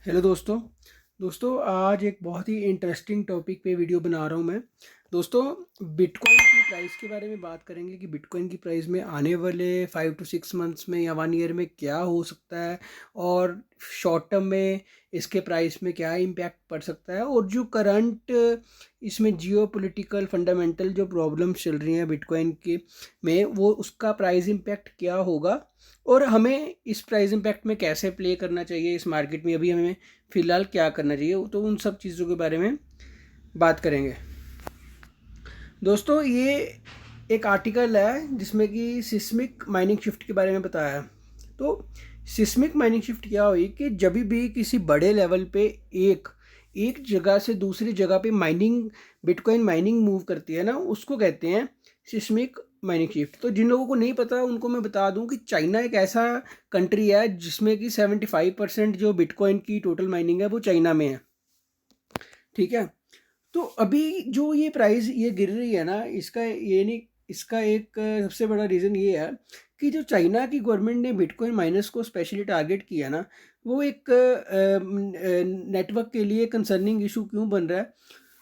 Hello दोस्तों आज एक बहुत ही इंटरेस्टिंग टॉपिक पे वीडियो बना रहा हूँ मैं। दोस्तों, बिटकॉइन की प्राइस के बारे में बात करेंगे कि बिटकॉइन की प्राइस में आने वाले 5 to 6 मंथ्स में या 1 ईयर में क्या हो सकता है और शॉर्ट टर्म में इसके प्राइस में क्या इम्पैक्ट पड़ सकता है, और जो करंट इसमें जियोपॉलिटिकल फंडामेंटल जो प्रॉब्लम्स चल रही हैं बिटकॉइन के में, वो उसका प्राइस इम्पैक्ट क्या होगा और हमें इस प्राइस इम्पैक्ट में कैसे प्ले करना चाहिए इस मार्केट में, अभी हमें फ़िलहाल क्या करना चाहिए, तो उन सब चीज़ों के बारे में बात करेंगे। दोस्तों, ये एक आर्टिकल है जिसमें कि सिस्मिक माइनिंग शिफ्ट के बारे में बताया है। तो सिस्मिक माइनिंग शिफ्ट क्या हुई कि जब भी किसी बड़े लेवल पे एक एक जगह से दूसरी जगह पे बिटकॉइन माइनिंग मूव करती है ना, उसको कहते हैं सिस्मिक माइनिंग शिफ्ट। तो जिन लोगों को नहीं पता उनको मैं बता दूं कि चाइना एक ऐसा कंट्री है जिसमें कि 75% जो बिटकॉइन की टोटल माइनिंग है वो चाइना में है। ठीक है। तो अभी जो ये प्राइस ये गिर रही है ना, इसका ये नहीं, इसका एक सबसे बड़ा रीज़न ये है कि जो चाइना की गवर्नमेंट ने बिटकॉइन माइनर्स को स्पेशली टारगेट किया ना, वो एक नेटवर्क के लिए कंसर्निंग इशू क्यों बन रहा है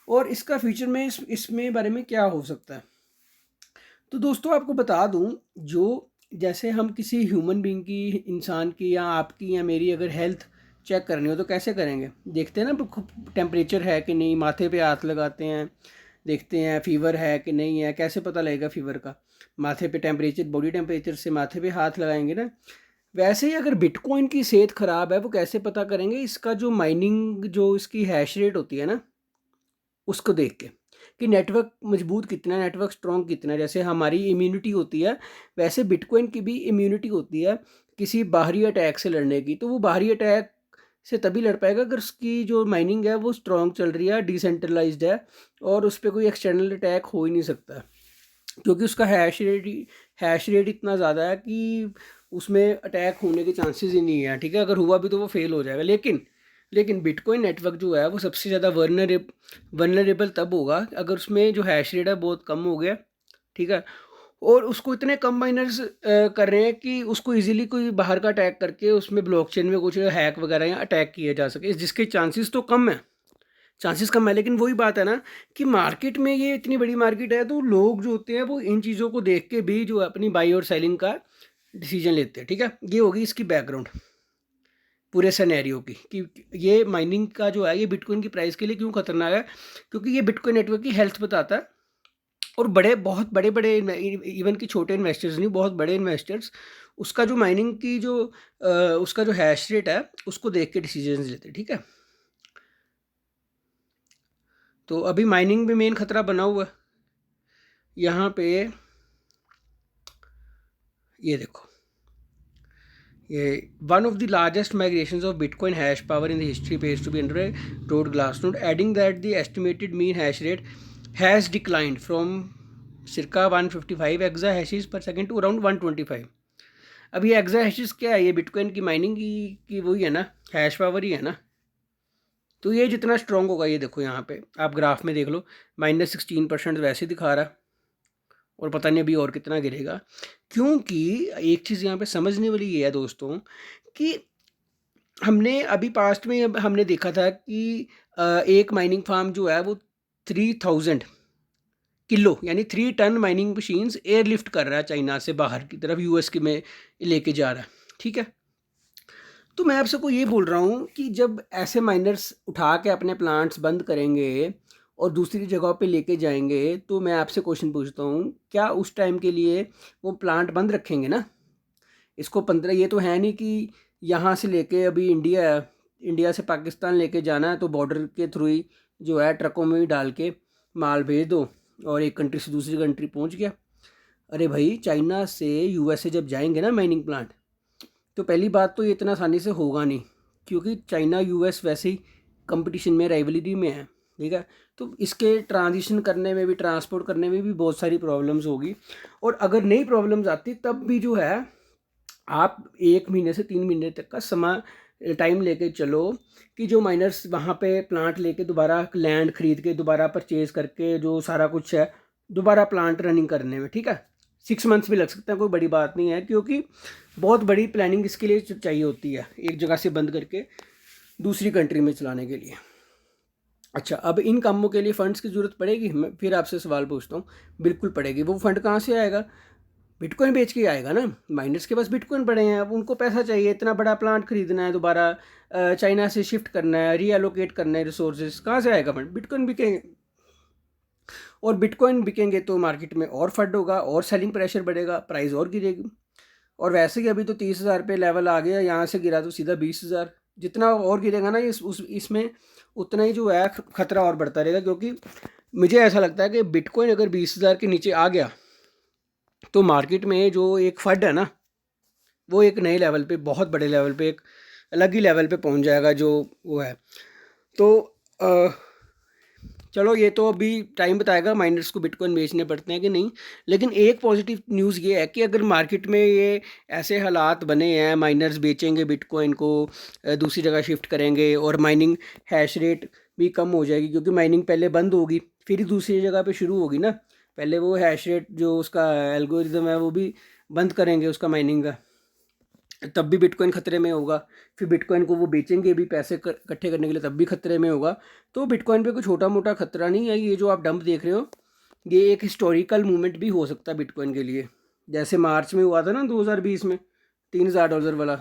और इसका फ्यूचर में इसमें बारे में क्या हो सकता है। तो दोस्तों, आपको बता दूं, जो जैसे हम किसी ह्यूमन बीइंग की, इंसान की या आपकी या मेरी अगर हेल्थ चेक करनी हो तो कैसे करेंगे? देखते हैं ना टेम्परेचर है कि नहीं, माथे पे हाथ लगाते हैं, देखते हैं फीवर है कि नहीं है। कैसे पता लगेगा फीवर का? माथे पे टेम्परेचर, बॉडी टेम्परेचर से माथे पे हाथ लगाएंगे ना। वैसे ही अगर बिटकॉइन की सेहत ख़राब है वो कैसे पता करेंगे? इसका जो माइनिंग, जो इसकी हैश रेट होती है ना, उसको देख के कि नेटवर्क मजबूत कितना है, नेटवर्क स्ट्रॉन्ग कितना है। जैसे हमारी इम्यूनिटी होती है, वैसे बिटकॉइन की भी इम्यूनिटी होती है किसी बाहरी अटैक से लड़ने की। तो वो बाहरी अटैक से तभी लड़ पाएगा अगर उसकी जो माइनिंग है वो स्ट्रॉन्ग चल रही है, डिसेंट्रलाइज्ड है, और उस पर कोई एक्सटर्नल अटैक हो ही नहीं सकता, क्योंकि उसका हैश रेट इतना ज़्यादा है कि उसमें अटैक होने के चांसेस ही नहीं है। ठीक है, अगर हुआ भी तो वो फेल हो जाएगा। लेकिन बिटकॉइन नेटवर्क जो है वो सबसे ज़्यादा वर्नरेबल तब होगा अगर उसमें जो हैश रेट है बहुत कम हो गया। ठीक है, और उसको इतने कम माइनर्स कर रहे हैं कि उसको इजीली कोई बाहर का अटैक करके उसमें ब्लॉकचेन में कुछ हैक वगैरह या अटैक किया जा सके, जिसके चांसेस तो कम है। लेकिन वही बात है ना कि मार्केट में, ये इतनी बड़ी मार्केट है तो लोग जो होते हैं वो इन चीज़ों को देख के भी जो अपनी बाई और सेलिंग का डिसीजन लेते हैं। ठीक है, ये होगी इसकी बैकग्राउंड पूरे सिनेरियो की कि ये माइनिंग का जो है ये बिटकॉइन की प्राइस के लिए क्यों खतरनाक है, क्योंकि ये बिटकॉइन नेटवर्क की हेल्थ बताता है। और बहुत बड़े बड़े इवन कि छोटे इन्वेस्टर्स नहीं, बहुत बड़े इन्वेस्टर्स उसका जो माइनिंग की जो उसका जो हैश रेट है उसको देख के डिसीजन लेते हैं। ठीक है, तो अभी माइनिंग में मेन खतरा बना हुआ है यहाँ पे। ये देखो, ये one of the largest migrations of bitcoin hash power in the history page to be under a road glass node, adding that the estimated mean hash rate has declined from circa 155 exa hashes per second to around 125। अब ये AXA hashes क्या है? ये bitcoin की mining की वही है ना, हैश पावर ही है ना। तो ये जितना स्ट्रॉन्ग होगा, ये देखो यहाँ पे आप ग्राफ में देख लो, -16% वैसे दिखा रहा है और पता नहीं अभी और कितना गिरेगा। क्योंकि एक चीज़ यहाँ पे समझने वाली ये है दोस्तों कि हमने अभी पास्ट में हमने देखा था कि एक माइनिंग फार्म जो है वो 3000 किलो यानी 3 टन माइनिंग मशीन्स एयरलिफ्ट कर रहा है चाइना से बाहर की तरफ, यूएस के में लेके जा रहा है। ठीक है, तो मैं आप सबको ये बोल रहा हूँ कि जब ऐसे माइनर्स उठा के अपने प्लांट्स बंद करेंगे और दूसरी जगहों पे लेके जाएंगे, तो मैं आपसे क्वेश्चन पूछता हूँ, क्या उस टाइम के लिए वो प्लांट बंद रखेंगे ना? इसको 15, ये तो है नहीं कि यहाँ से लेके अभी इंडिया से पाकिस्तान लेके जाना है तो बॉर्डर के थ्रू ही जो है ट्रकों में ही डाल के माल भेज दो और एक कंट्री से दूसरी कंट्री पहुँच गया। अरे भाई, चाइना से यूएसए जब जाएंगे ना माइनिंग प्लांट, तो पहली बात तो ये इतना आसानी से होगा नहीं, क्योंकि चाइना यूएस वैसे ही कंपटीशन में, राइवलरी में है। ठीक है, तो इसके ट्रांजिशन करने में भी, ट्रांसपोर्ट करने में भी बहुत सारी प्रॉब्लम्स होगी। और अगर नई प्रॉब्लम्स आती तब भी जो है आप 1 महीने से 3 महीने तक का समय टाइम लेके चलो कि जो माइनर्स वहाँ पे प्लांट लेके दोबारा लैंड खरीद के दोबारा परचेज करके जो सारा कुछ है दोबारा प्लांट रनिंग करने में। ठीक है, 6 मंथ्स भी लग सकते हैं, कोई बड़ी बात नहीं है, क्योंकि बहुत बड़ी प्लानिंग इसके लिए चाहिए होती है एक जगह से बंद करके दूसरी कंट्री में चलाने के लिए। अच्छा, अब इन कामों के लिए फ़ंड्स की ज़रूरत पड़ेगी? मैं फिर आपसे सवाल पूछता हूँ। बिल्कुल पड़ेगी। वो फ़ंड कहाँ से आएगा? बिटकॉइन बेच के आएगा ना। माइनर्स के पास बिटकॉइन पड़े हैं, अब उनको पैसा चाहिए, इतना बड़ा प्लांट खरीदना है, दोबारा चाइना से शिफ्ट करना है, रीएलोकेट करना है रिसोर्सेज, कहाँ से आएगा फंड? बिटकॉइन बिकेंगे, और बिटकॉइन बिकेंगे तो मार्केट में और फंड होगा, और सेलिंग प्रेशर बढ़ेगा, प्राइस और गिरेगी। और वैसे ही अभी तो 30,000 पे लेवल आ गया, यहाँ से गिरा तो सीधा 20,000। जितना और गिरेगा ना इसमें उतना ही जो है खतरा और बढ़ता रहेगा, क्योंकि मुझे ऐसा लगता है कि बिटकॉइन अगर 20,000 के नीचे आ गया तो मार्केट में जो एक फंड है ना, वो एक नए लेवल पे, बहुत बड़े लेवल पे, एक अलग ही लेवल पे पहुंच जाएगा जो वो है। तो चलो ये तो अभी टाइम बताएगा माइनर्स को बिटकॉइन बेचने पड़ते हैं कि नहीं। लेकिन एक पॉजिटिव न्यूज़ ये है कि अगर मार्केट में ये ऐसे हालात बने हैं, माइनर्स बेचेंगे बिटकॉइन को, दूसरी जगह शिफ्ट करेंगे, और माइनिंग हैश रेट भी कम हो जाएगी, क्योंकि माइनिंग पहले बंद होगी फिर दूसरी जगह पे शुरू होगी ना। पहले वो हैश रेट जो उसका एल्गोरिदम है वो भी बंद करेंगे उसका माइनिंग का, तब भी बिटकॉइन खतरे में होगा। फिर बिटकॉइन को वो बेचेंगे भी पैसे इकट्ठे करने के लिए, तब भी खतरे में होगा। तो बिटकॉइन पे कोई छोटा मोटा खतरा नहीं है। ये जो आप डंप देख रहे हो, ये एक हिस्टोरिकल मूवमेंट भी हो सकता है बिटकॉइन के लिए, जैसे मार्च में हुआ था ना 2020 में $3,000 वाला।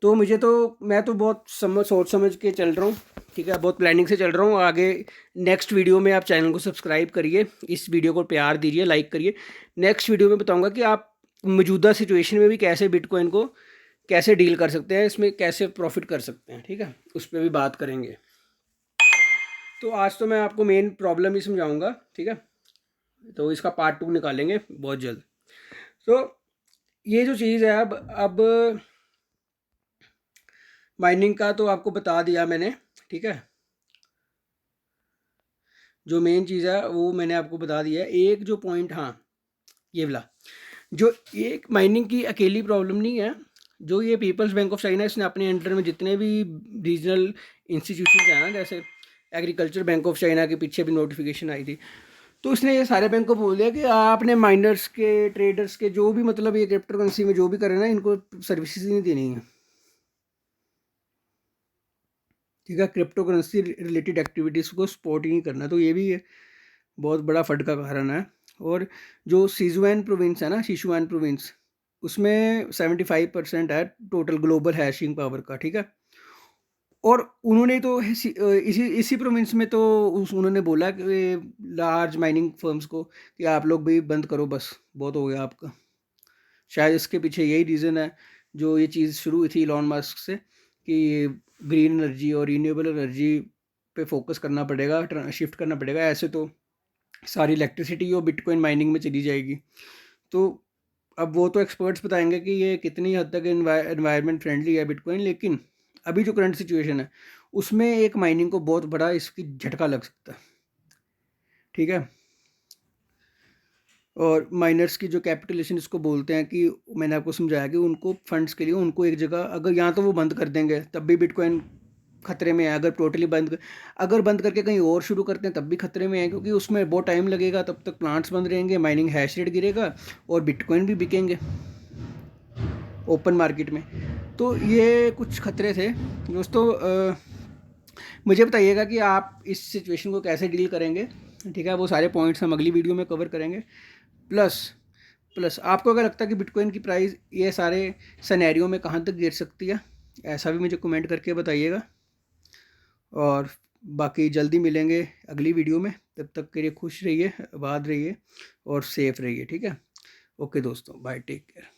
तो मैं तो बहुत सोच समझ के चल रहा हूँ, ठीक है, बहुत प्लानिंग से चल रहा हूँ। आगे नेक्स्ट वीडियो में आप चैनल को सब्सक्राइब करिए, इस वीडियो को प्यार दीजिए, लाइक करिए। नेक्स्ट वीडियो में बताऊँगा कि आप मौजूदा सिचुएशन में भी कैसे बिटकॉइन को कैसे डील कर सकते हैं, इसमें कैसे प्रॉफिट कर सकते हैं, ठीक है, उस पर भी बात करेंगे। तो आज तो मैं आपको मेन प्रॉब्लम ही समझाऊंगा, ठीक है, तो इसका पार्ट 2 निकालेंगे बहुत जल्द। तो ये जो चीज़ है, अब माइनिंग का तो आपको बता दिया मैंने, ठीक है, जो मेन चीज़ है वो मैंने आपको बता दिया है। एक जो पॉइंट, हाँ, ये वाला, जो एक माइनिंग की अकेली प्रॉब्लम नहीं है, जो ये पीपल्स बैंक ऑफ चाइना, इसने अपने अंडर में जितने भी रीजनल इंस्टीट्यूशन हैं ना, जैसे एग्रीकल्चर बैंक ऑफ चाइना के पीछे भी नोटिफिकेशन आई थी, तो इसने ये सारे बैंक को बोल दिया कि आपने माइनर्स के, ट्रेडर्स के, जो भी मतलब ये क्रिप्टो करेंसी में जो भी करे ना, इनको सर्विसेज नहीं देनी है, ठीक है, क्रिप्टो करेंसी रिलेटेड एक्टिविटीज़ को सपोर्ट ही नहीं करना। तो ये भी बहुत बड़ा फंड का कारण है। और जो सिचुआन प्रोविंस है ना, सिचुआन प्रोविंस, उसमें 75% है टोटल ग्लोबल हैशिंग पावर का, ठीक है। और उन्होंने तो इसी इसी प्रोविंस में तो उन्होंने बोला कि लार्ज माइनिंग फर्म्स को कि आप लोग भी बंद करो, बस बहुत हो गया आपका। शायद इसके पीछे यही रीज़न है, जो ये चीज़ शुरू हुई थी इलॉन मस्क से, कि ग्रीन एनर्जी और रीन्यूएबल एनर्जी पे फोकस करना पड़ेगा, शिफ्ट करना पड़ेगा, ऐसे तो सारी इलेक्ट्रिसिटी और बिटकॉइन माइनिंग में चली जाएगी। तो अब वो तो एक्सपर्ट्स बताएंगे कि ये कितनी हद तक एनवायरनमेंट फ्रेंडली है बिटकॉइन, लेकिन अभी जो करंट सिचुएशन है उसमें एक माइनिंग को बहुत बड़ा इसकी झटका लग सकता है, ठीक है। और माइनर्स की जो कैपिटलेशन इसको बोलते हैं, कि मैंने आपको समझाया कि उनको फंड्स के लिए उनको एक जगह, अगर यहाँ तो वो बंद कर देंगे तब भी बिटकॉइन खतरे में है, अगर टोटली अगर बंद करके कहीं और शुरू करते हैं तब भी खतरे में है, क्योंकि उसमें बहुत टाइम लगेगा, तब तक प्लांट्स बंद रहेंगे, माइनिंग हैश रेट गिरेगा, और बिटकॉइन भी बिकेंगे ओपन मार्केट में। तो ये कुछ खतरे थे दोस्तों। मुझे बताइएगा कि आप इस सिचुएशन को कैसे डील करेंगे, ठीक है, वो सारे पॉइंट्स हम अगली वीडियो में कवर करेंगे। प्लस प्लस आपको अगर लगता है कि बिटकॉइन की प्राइस ये सारे सिनेरियो में कहाँ तक गिर सकती है, ऐसा भी मुझे कमेंट करके बताइएगा। और बाकी जल्दी मिलेंगे अगली वीडियो में, तब तक के लिए खुश रहिए, आबाद रहिए और सेफ रहिए, ठीक है। ओके दोस्तों, बाय, टेक केयर।